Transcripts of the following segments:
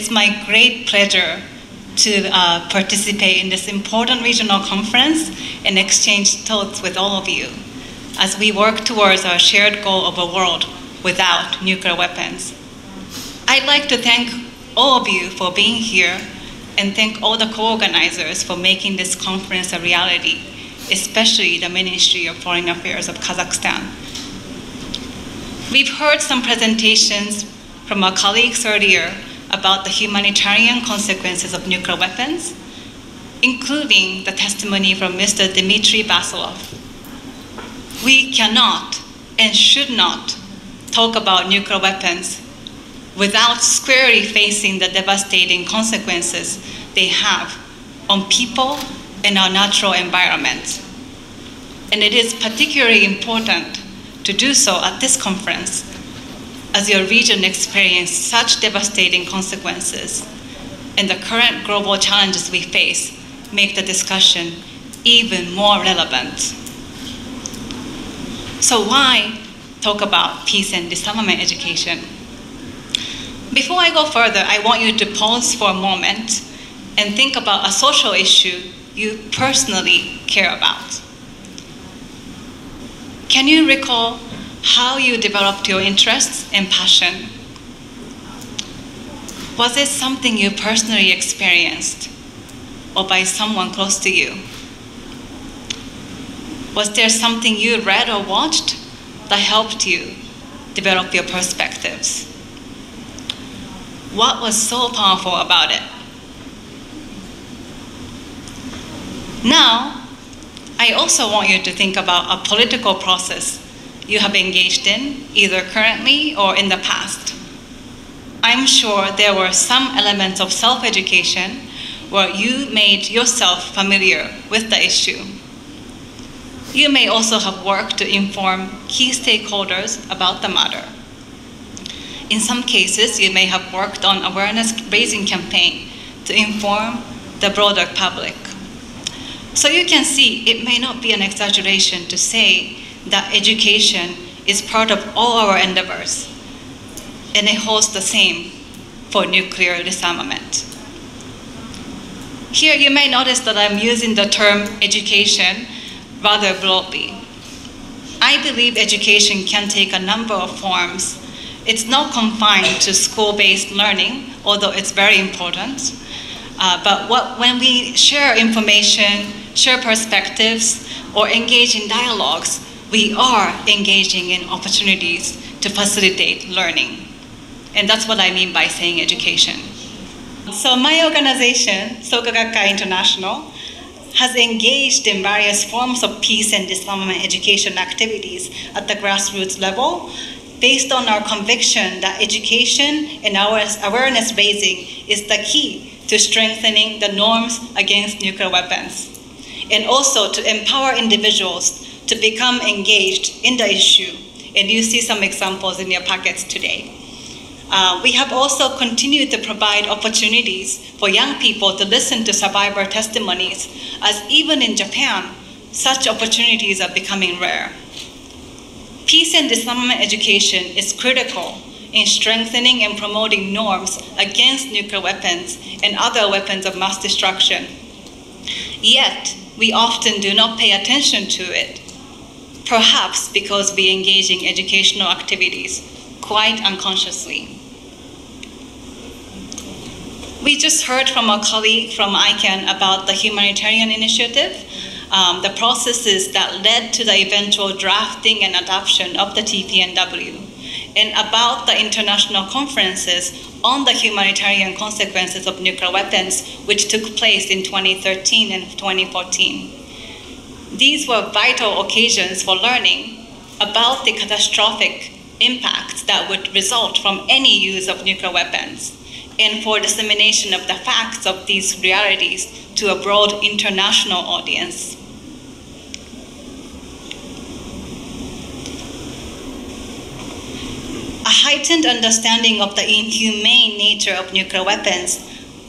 It's my great pleasure to participate in this important regional conference and exchange thoughts with all of you as we work towards our shared goal of a world without nuclear weapons. I'd like to thank all of you for being here and thank all the co-organizers for making this conference a reality, especially the Ministry of Foreign Affairs of Kazakhstan. We've heard some presentations from our colleagues earlier about the humanitarian consequences of nuclear weapons, including the testimony from Mr. Dmitry Basilov. We cannot and should not talk about nuclear weapons without squarely facing the devastating consequences they have on people and our natural environment. And it is particularly important to do so at this conference, as your region experiences such devastating consequences, and the current global challenges we face make the discussion even more relevant. So why talk about peace and disarmament education? Before I go further, I want you to pause for a moment and think about a social issue you personally care about. Can you recall how you developed your interests and passion? Was it something you personally experienced or by someone close to you? Was there something you read or watched that helped you develop your perspectives? What was so powerful about it? Now, I also want you to think about a political process you have engaged in, either currently or in the past. I'm sure there were some elements of self-education where you made yourself familiar with the issue. You may also have worked to inform key stakeholders about the matter. In some cases, you may have worked on awareness-raising campaign to inform the broader public. So you can see it may not be an exaggeration to say that education is part of all our endeavors, and it holds the same for nuclear disarmament. Here you may notice that I'm using the term education rather broadly. I believe education can take a number of forms. It's not confined to school-based learning, although it's very important. When we share information, share perspectives, or engage in dialogues, we are engaging in opportunities to facilitate learning. And that's what I mean by saying education. So my organization, Soka Gakkai International, has engaged in various forms of peace and disarmament education activities at the grassroots level, based on our conviction that education and awareness raising is the key to strengthening the norms against nuclear weapons, and also to empower individuals to become engaged in the issue. And you see some examples in your packets today. We have also continued to provide opportunities for young people to listen to survivor testimonies, as even in Japan, such opportunities are becoming rare. Peace and disarmament education is critical in strengthening and promoting norms against nuclear weapons and other weapons of mass destruction. Yet, we often do not pay attention to it, perhaps because we engage in educational activities quite unconsciously. We just heard from a colleague from ICANN about the humanitarian initiative, the processes that led to the eventual drafting and adoption of the TPNW, and about the international conferences on the humanitarian consequences of nuclear weapons, which took place in 2013 and 2014. These were vital occasions for learning about the catastrophic impacts that would result from any use of nuclear weapons, and for dissemination of the facts of these realities to a broad international audience. A heightened understanding of the inhumane nature of nuclear weapons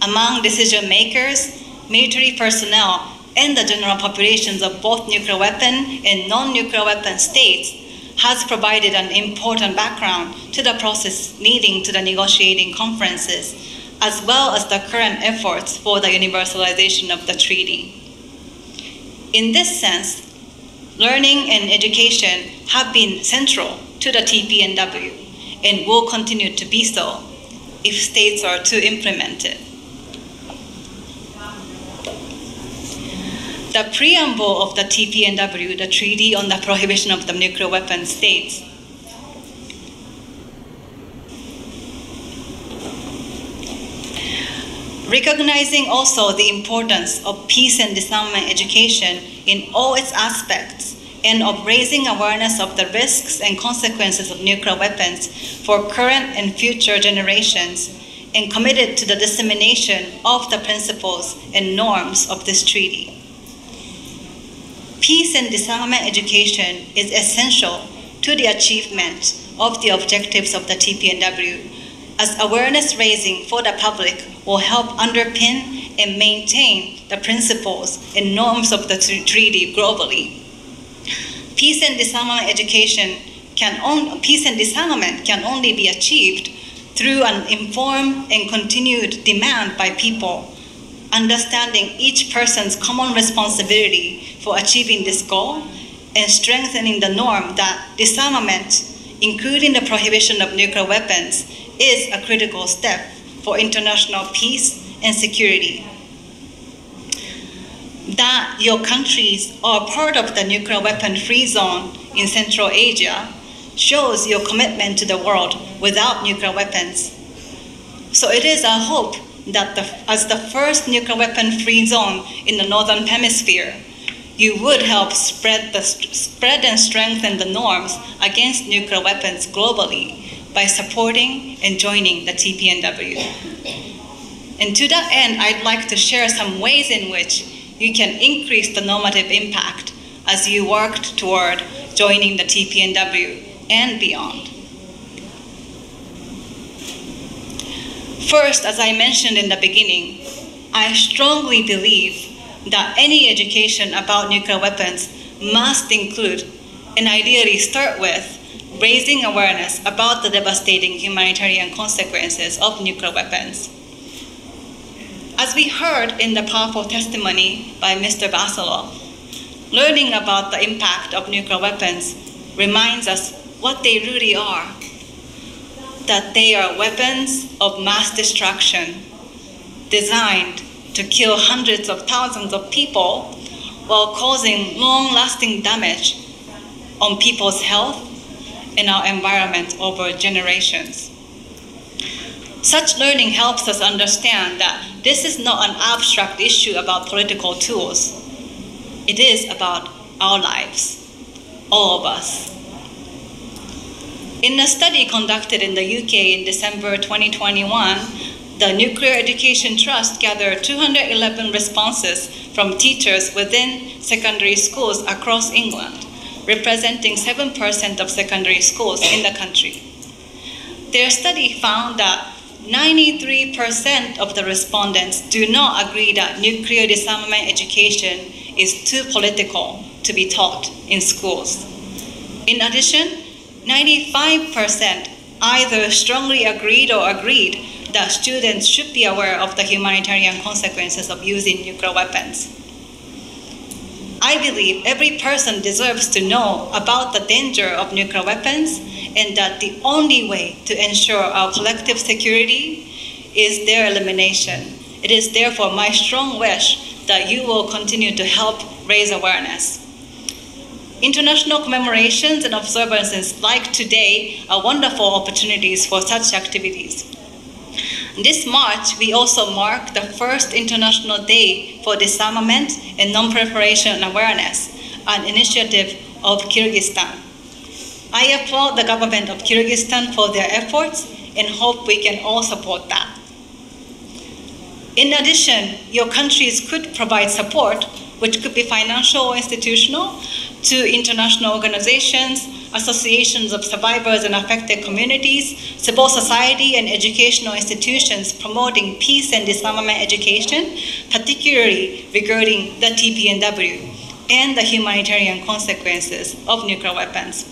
among decision makers, military personnel, and the general populations of both nuclear weapon and non-nuclear weapon states has provided an important background to the process leading to the negotiating conferences as well as the current efforts for the universalization of the treaty. In this sense, learning and education have been central to the TPNW and will continue to be so if states are to implement it. The preamble of the TPNW, the Treaty on the Prohibition of the Nuclear Weapons, states, recognizing also the importance of peace and disarmament education in all its aspects and of raising awareness of the risks and consequences of nuclear weapons for current and future generations, and committed to the dissemination of the principles and norms of this treaty. Peace and disarmament education is essential to the achievement of the objectives of the TPNW, as awareness raising for the public will help underpin and maintain the principles and norms of the treaty globally. Peace and disarmament can only be achieved through an informed and continued demand by people, understanding each person's common responsibility for achieving this goal, and strengthening the norm that disarmament, including the prohibition of nuclear weapons, is a critical step for international peace and security. That your countries are part of the nuclear weapon-free zone in Central Asia shows your commitment to the world without nuclear weapons. So it is our hope that as the first nuclear weapon-free zone in the Northern Hemisphere, you would help spread and strengthen the norms against nuclear weapons globally by supporting and joining the TPNW. And to that end, I'd like to share some ways in which you can increase the normative impact as you work toward joining the TPNW and beyond. First, as I mentioned in the beginning, I strongly believe that any education about nuclear weapons must include, and ideally start with, raising awareness about the devastating humanitarian consequences of nuclear weapons. As we heard in the powerful testimony by Mr. Vasilov, learning about the impact of nuclear weapons reminds us what they really are, that they are weapons of mass destruction designed to kill hundreds of thousands of people while causing long-lasting damage on people's health and our environment over generations. Such learning helps us understand that this is not an abstract issue about political tools. It is about our lives, all of us. In a study conducted in the UK in December 2021, the Nuclear Education Trust gathered 211 responses from teachers within secondary schools across England, representing 7% of secondary schools in the country. Their study found that 93% of the respondents do not agree that nuclear disarmament education is too political to be taught in schools. In addition, 95% either strongly agreed or agreed that students should be aware of the humanitarian consequences of using nuclear weapons. I believe every person deserves to know about the danger of nuclear weapons, and that the only way to ensure our collective security is their elimination. It is therefore my strong wish that you will continue to help raise awareness. International commemorations and observances like today are wonderful opportunities for such activities. This March, we also mark the first International Day for Disarmament and Non-Proliferation Awareness, an initiative of Kyrgyzstan. I applaud the government of Kyrgyzstan for their efforts and hope we can all support that. In addition, your countries could provide support, which could be financial or institutional, to international organizations, associations of survivors and affected communities, civil society and educational institutions promoting peace and disarmament education, particularly regarding the TPNW and the humanitarian consequences of nuclear weapons.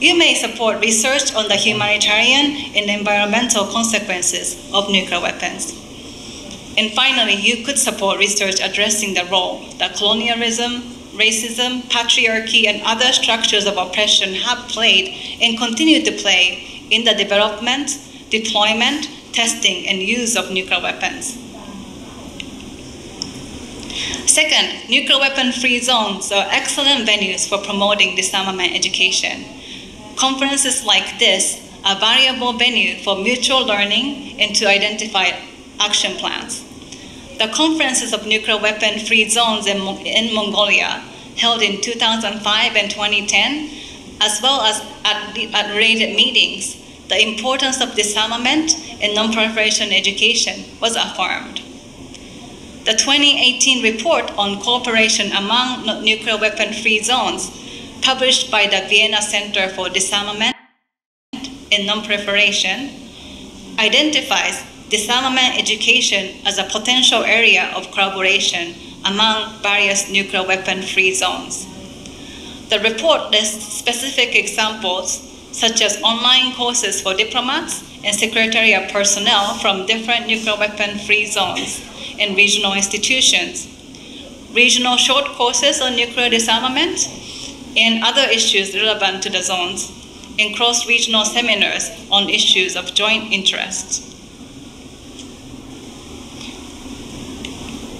You may support research on the humanitarian and environmental consequences of nuclear weapons. And finally, you could support research addressing the role that colonialism, racism, patriarchy, and other structures of oppression have played and continue to play in the development, deployment, testing, and use of nuclear weapons. Second, nuclear weapon-free zones are excellent venues for promoting disarmament education. Conferences like this are a valuable venue for mutual learning and to identify action plans. The conferences of nuclear weapon-free zones in Mongolia, held in 2005 and 2010, as well as at related meetings, the importance of disarmament and non-proliferation education was affirmed. The 2018 report on cooperation among nuclear weapon-free zones, published by the Vienna Center for Disarmament and Non-Proliferation, identifies disarmament education as a potential area of collaboration among various nuclear weapon-free zones. The report lists specific examples, such as online courses for diplomats and secretariat personnel from different nuclear weapon-free zones and regional institutions, regional short courses on nuclear disarmament, and other issues relevant to the zones, and cross-regional seminars on issues of joint interest.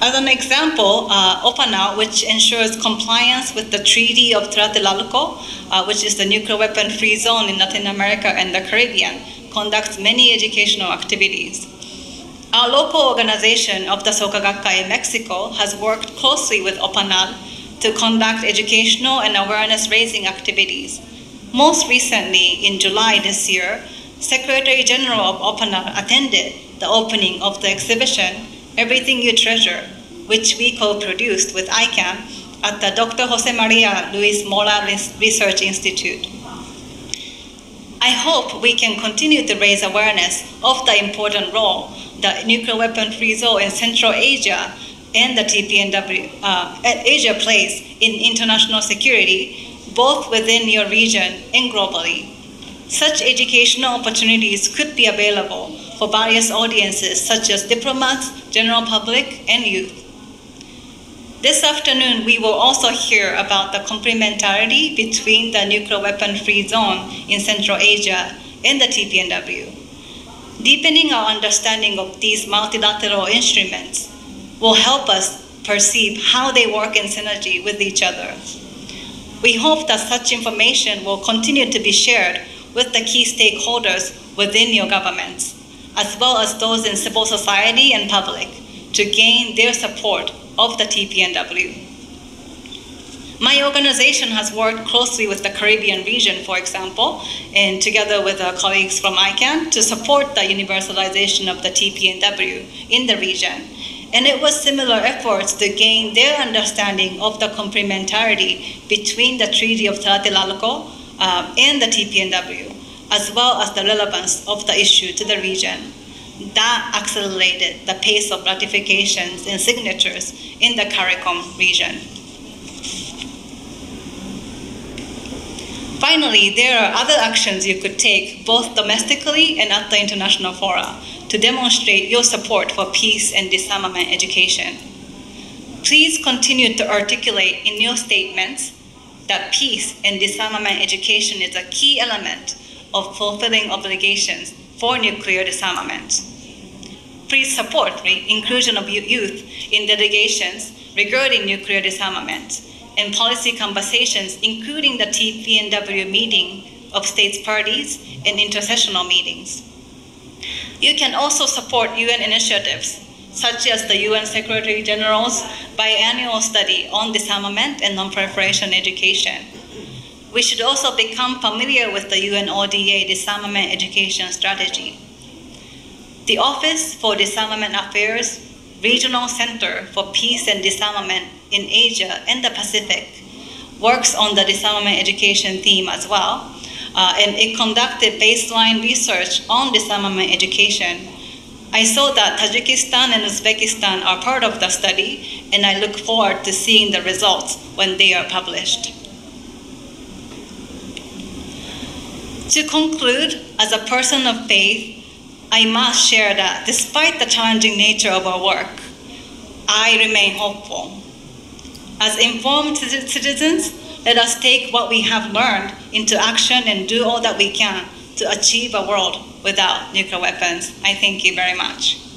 As an example, OPANAL, which ensures compliance with the Treaty of Tlatelolco, which is the nuclear weapon-free zone in Latin America and the Caribbean, conducts many educational activities. Our local organization of the Soka Gakkai in Mexico has worked closely with OPANAL to conduct educational and awareness-raising activities. Most recently, in July this year, Secretary General of OPANAL attended the opening of the exhibition Everything You Treasure, which we co-produced with ICANN at the Dr. Jose Maria Luis Mora Research Institute. I hope we can continue to raise awareness of the important role that nuclear weapon-free zone in Central Asia and the TPNW Asia plays in international security, both within your region and globally. Such educational opportunities could be available for various audiences such as diplomats, general public, and youth. This afternoon, we will also hear about the complementarity between the nuclear weapon-free zone in Central Asia and the TPNW. Deepening our understanding of these multilateral instruments will help us perceive how they work in synergy with each other. We hope that such information will continue to be shared with the key stakeholders within your governments, as well as those in civil society and public, to gain their support of the TPNW. My organization has worked closely with the Caribbean region, for example, and together with our colleagues from ICANN to support the universalization of the TPNW in the region. And it was similar efforts to gain their understanding of the complementarity between the Treaty of Tlatelolco and the TPNW, as well as the relevance of the issue to the region. That accelerated the pace of ratifications and signatures in the CARICOM region. Finally, there are other actions you could take both domestically and at the international fora to demonstrate your support for peace and disarmament education. Please continue to articulate in your statements that peace and disarmament education is a key element of fulfilling obligations for nuclear disarmament. Please support the inclusion of youth in delegations regarding nuclear disarmament and policy conversations, including the TPNW meeting of states parties and intersessional meetings. You can also support UN initiatives, such as the UN Secretary General's biannual study on disarmament and non-proliferation education. We should also become familiar with the UN ODA disarmament education strategy. The Office for Disarmament Affairs Regional Center for Peace and Disarmament in Asia and the Pacific works on the disarmament education theme as well, and it conducted baseline research on disarmament education. I saw that Tajikistan and Uzbekistan are part of the study, and I look forward to seeing the results when they are published. To conclude, as a person of faith, I must share that despite the challenging nature of our work, I remain hopeful. As informed citizens, let us take what we have learned into action and do all that we can to achieve a world without nuclear weapons. I thank you very much.